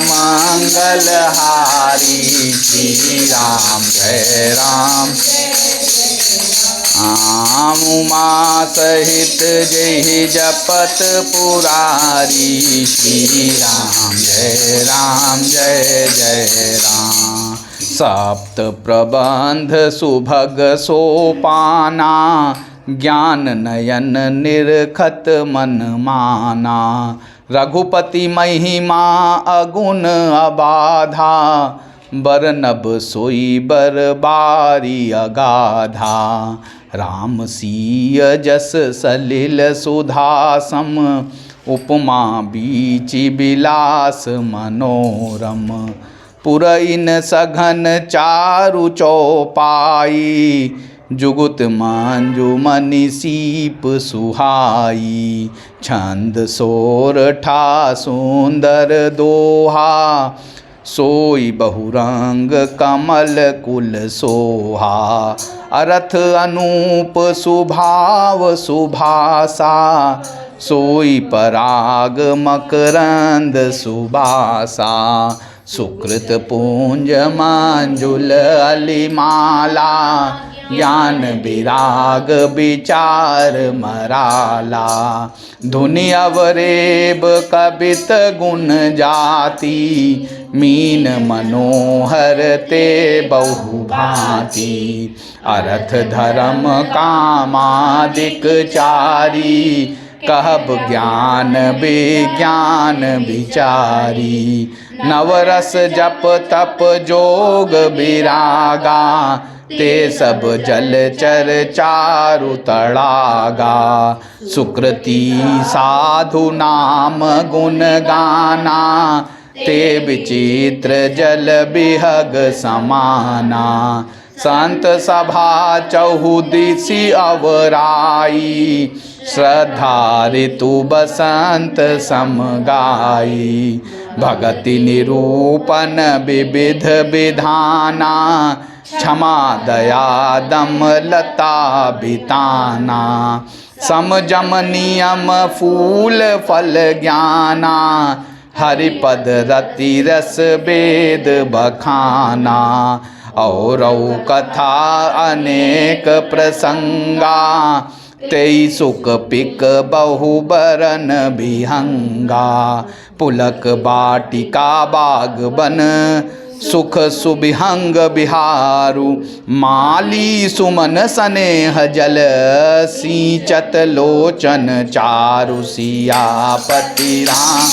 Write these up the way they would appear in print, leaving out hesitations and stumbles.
मंगलहारी श्री राम जय राम। उमा सहित जय जपत पुरारी श्री राम जय राम जय जय राम। सप्त प्रबंध सुभग सोपाना ज्ञान नयन निरखत मन माना। रघुपति महिमा अगुण अबाधा बरनब सोई बरबारी अगाधा। राम सीय जस सलिल सुधासम उपमा बीच बिलास मनोरम। पुरइन सघन चारु चौपाई जुगुत मंजुमनि सीप सुहाई। छंद सोरठा सुंदर दोहा सोई बहुरंग कमल कुल सोहा। अरथ अनूप सुभाव सुभासा सोई पराग मकरंद सुबासा। सुकृत पुंज मंजुल अलिमाला ज्ञान विराग विचार मराला। धुनि अवरेब कबित गुण जाति मीन मनोहर ते बहु भांति। अर्थ धर्म कामादिक चारी कहब ज्ञान विज्ञान विचारी। नवरस जप तप जोग विरागा ते सब जलचर चारु तड़ागा। सुकृति साधु नाम गुण गाना ते विचित्र जल बिहग समाना। संत सभा चहुदिशि अवराई श्रद्धा ऋतु बसंत समगाई। भगति निरूपण विविध विधाना क्षमा दया दम लता बिताना। समजम नियम फूल फल ज्ञाना हरिपद रति रस वेद बखाना। और कथा अनेक प्रसंगा तेई सुख पिक बहु बरन बिहंगा। पुलक बाटिका बाग बन सुख सुबिहंग बिहारू। माली सुमन स्नेह जल सींचत लोचन चारु। सियापति राम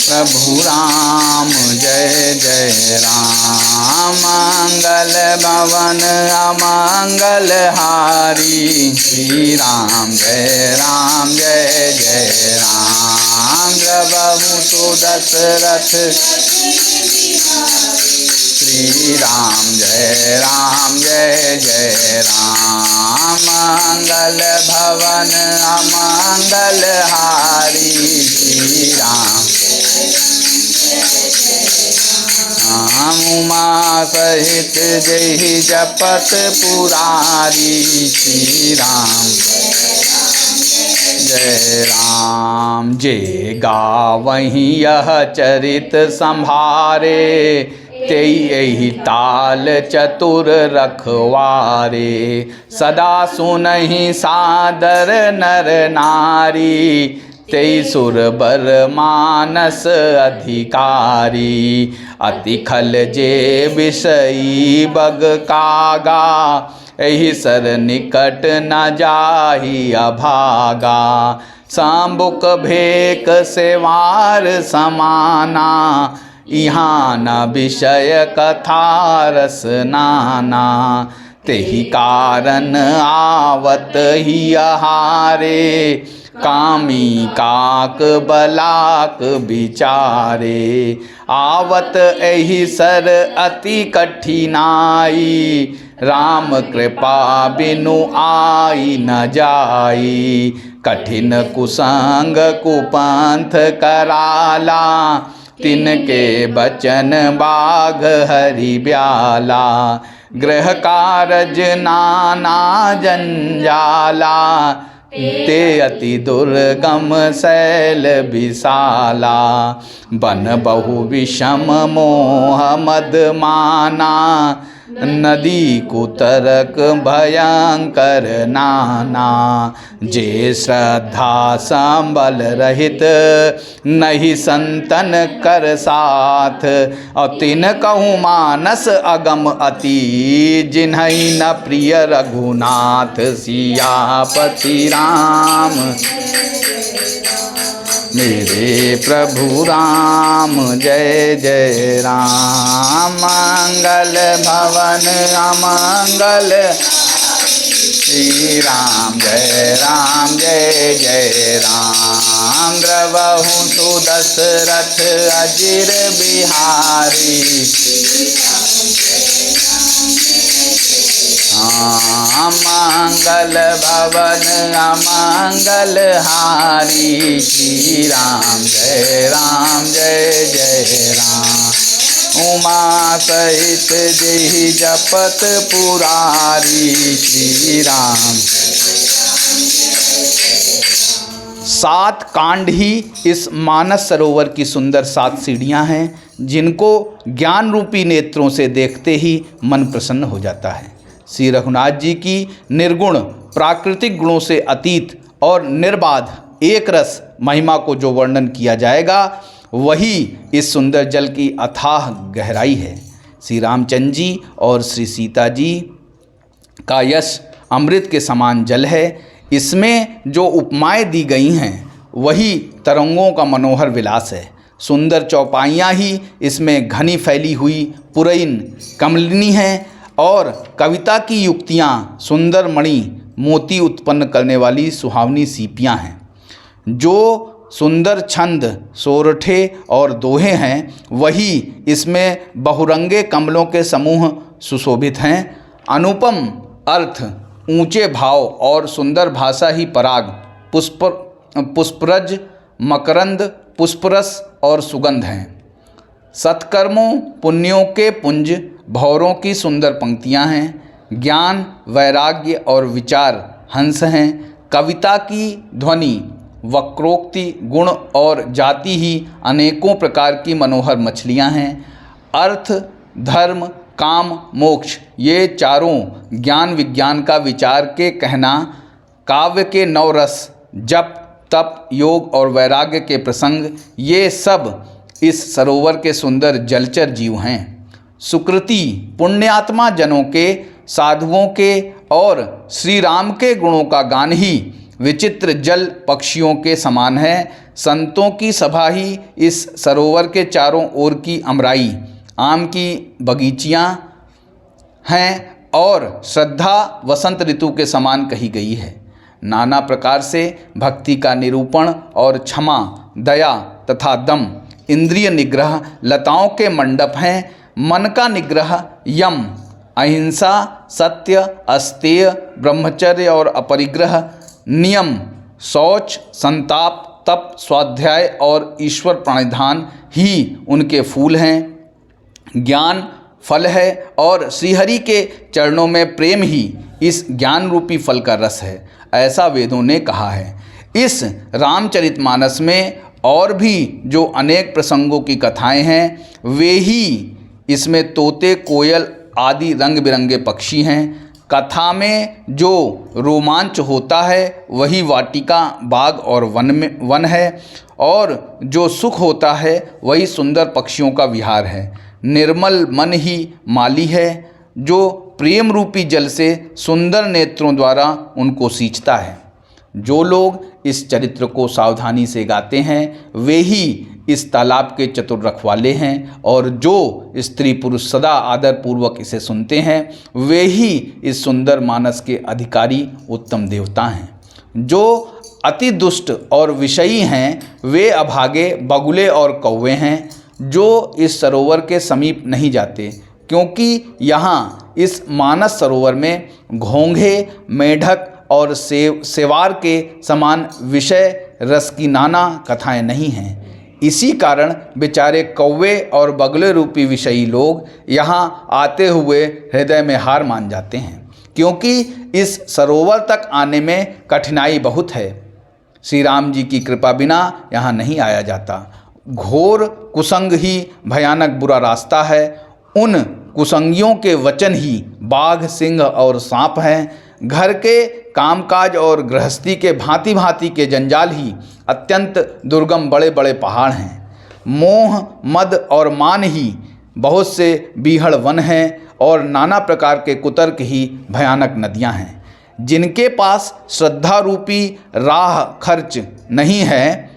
प्रभु राम जय जय राम। मंगल भवन अमंगल हारी श्री राम जय राम जय जय राम। प्रभु सुदशरथ श्री राम जय जय राम। मंगल भवन अमंगल हारी श्री राम। उमा सहित जय जपत पुरारी श्री राम जय राम। जे गावहीं यह चरित संभारे तेई यही ताल चतुर रखवारे। सदा सुनहि सादर नर नारी तेई सुर बर मानस अधिकारी। अति खल जे विषयी बग कागा एहि सर निकट न जाहि अभागा। सांबुक भेक सेवार समाना यहाँ न विषय कथा रस नाना। तेहि कारण आवत ही आहारे कामी काक बलाक विचारे। आवत एहि सर अति कठिनाई राम कृपा बिनु आई न जाई। कठिन कुसंग कुपंथ कराला तिनके बचन बाघ हरि ब्याला। गृह कारज नाना जंजाला ते अति दुर्गम शैल विशाला। बन बहु विषम मोह मद माना, नदी कुतरक भयंकर नाना। जे श्रद्धा संबल रहित, नहीं संतन कर साथ। और तिन कहूँ मानस अगम अति, जिन्हि न प्रिय रघुनाथ। सियापति राम मेरे प्रभु राम, जय जय राम। मंगल भवन अमंगल, श्री राम जय जय राम। द्रवहु सुदशरथ अजिर बिहारी, मंगल भवन अमंगल हारी। श्री राम जय जय राम। उमा सहित जेहि जपत पुरारी। श्री राम। 7 कांड ही इस मानस सरोवर की सुंदर 7 सीढ़ियाँ हैं, जिनको ज्ञान रूपी नेत्रों से देखते ही मन प्रसन्न हो जाता है। श्री रघुनाथ जी की निर्गुण प्राकृतिक गुणों से अतीत और निर्बाध एक रस महिमा को जो वर्णन किया जाएगा, वही इस सुंदर जल की अथाह गहराई है। श्री रामचंद्र जी और श्री सीता जी का यश अमृत के समान जल है। इसमें जो उपमाएं दी गई हैं, वही तरंगों का मनोहर विलास है। सुंदर चौपाइयाँ ही इसमें घनी फैली हुई पुरैन कमलिनी हैं, और कविता की युक्तियाँ सुंदर मणि मोती उत्पन्न करने वाली सुहावनी सीपियाँ हैं। जो सुंदर छंद सोरठे और दोहे हैं, वही इसमें बहुरंगे कमलों के समूह सुशोभित हैं। अनुपम अर्थ, ऊंचे भाव और सुंदर भाषा ही पराग, पुष्परज, मकरंद, पुष्परस और सुगंध हैं। सत्कर्मों पुण्यों के पुंज भौरों की सुंदर पंक्तियां हैं। ज्ञान, वैराग्य और विचार हंस हैं। कविता की ध्वनि, वक्रोक्ति, गुण और जाति ही अनेकों प्रकार की मनोहर मछलियां हैं। अर्थ, धर्म, काम, मोक्ष, ये चारों ज्ञान विज्ञान का विचार के कहना। काव्य के 9 रस, जप, तप, योग और वैराग्य के प्रसंग, ये सब इस सरोवर के सुंदर जलचर जीव हैं। सुकृति पुण्यात्मा जनों के, साधुओं के और श्री राम के गुणों का गान ही विचित्र जल पक्षियों के समान है। संतों की सभा ही इस सरोवर के चारों ओर की अमराई, आम की बगीचियाँ हैं, और श्रद्धा वसंत ऋतु के समान कही गई है। नाना प्रकार से भक्ति का निरूपण और क्षमा, दया तथा दम, इंद्रिय निग्रह लताओं के मंडप हैं। मन का निग्रह यम, अहिंसा, सत्य, अस्तेय, ब्रह्मचर्य और अपरिग्रह, नियम, शौच, संताप, तप, स्वाध्याय और ईश्वर प्रणिधान ही उनके फूल हैं। ज्ञान फल है और श्रीहरि के चरणों में प्रेम ही इस ज्ञान रूपी फल का रस है, ऐसा वेदों ने कहा है। इस रामचरितमानस में और भी जो अनेक प्रसंगों की कथाएं हैं, वे ही इसमें तोते, कोयल आदि रंग बिरंगे पक्षी हैं। कथा में जो रोमांच होता है, वही वाटिका, बाग और वन है, और जो सुख होता है, वही सुंदर पक्षियों का विहार है। निर्मल मन ही माली है, जो प्रेम रूपी जल से सुंदर नेत्रों द्वारा उनको सींचता है। जो लोग इस चरित्र को सावधानी से गाते हैं, वे ही इस तालाब के चतुर रखवाले हैं, और जो स्त्री पुरुष सदा आदर पूर्वक इसे सुनते हैं, वे ही इस सुंदर मानस के अधिकारी उत्तम देवता हैं। जो अति दुष्ट और विषयी हैं, वे अभागे बगुले और कौवे हैं, जो इस सरोवर के समीप नहीं जाते, क्योंकि यहाँ इस मानस सरोवर में घोंघे, मेढक और सेवार के समान विषय रस की नाना कथाएं नहीं हैं। इसी कारण बेचारे कौवे और बगले रूपी विषयी लोग यहाँ आते हुए हृदय में हार मान जाते हैं, क्योंकि इस सरोवर तक आने में कठिनाई बहुत है। श्री राम जी की कृपा बिना यहाँ नहीं आया जाता। घोर कुसंग ही भयानक बुरा रास्ता है। उन कुसंगियों के वचन ही बाघ, सिंह और सांप हैं। घर के कामकाज और गृहस्थी के भांति भांति के जंजाल ही अत्यंत दुर्गम बड़े बड़े पहाड़ हैं। मोह, मद और मान ही बहुत से बीहड़ वन हैं और नाना प्रकार के कुतर्क ही भयानक नदियां हैं। जिनके पास श्रद्धा रूपी राह खर्च नहीं है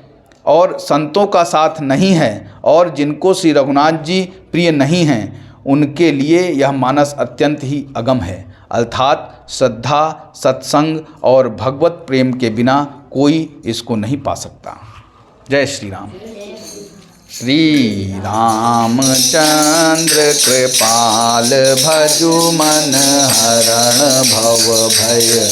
और संतों का साथ नहीं है और जिनको श्री रघुनाथ जी प्रिय नहीं हैं, उनके लिए यह मानस अत्यंत ही अगम है। अर्थात श्रद्धा, सत्संग और भगवत प्रेम के बिना कोई इसको नहीं पा सकता। जय श्री राम। श्री रामचंद्र कृपाल भजु मन हरण भव भय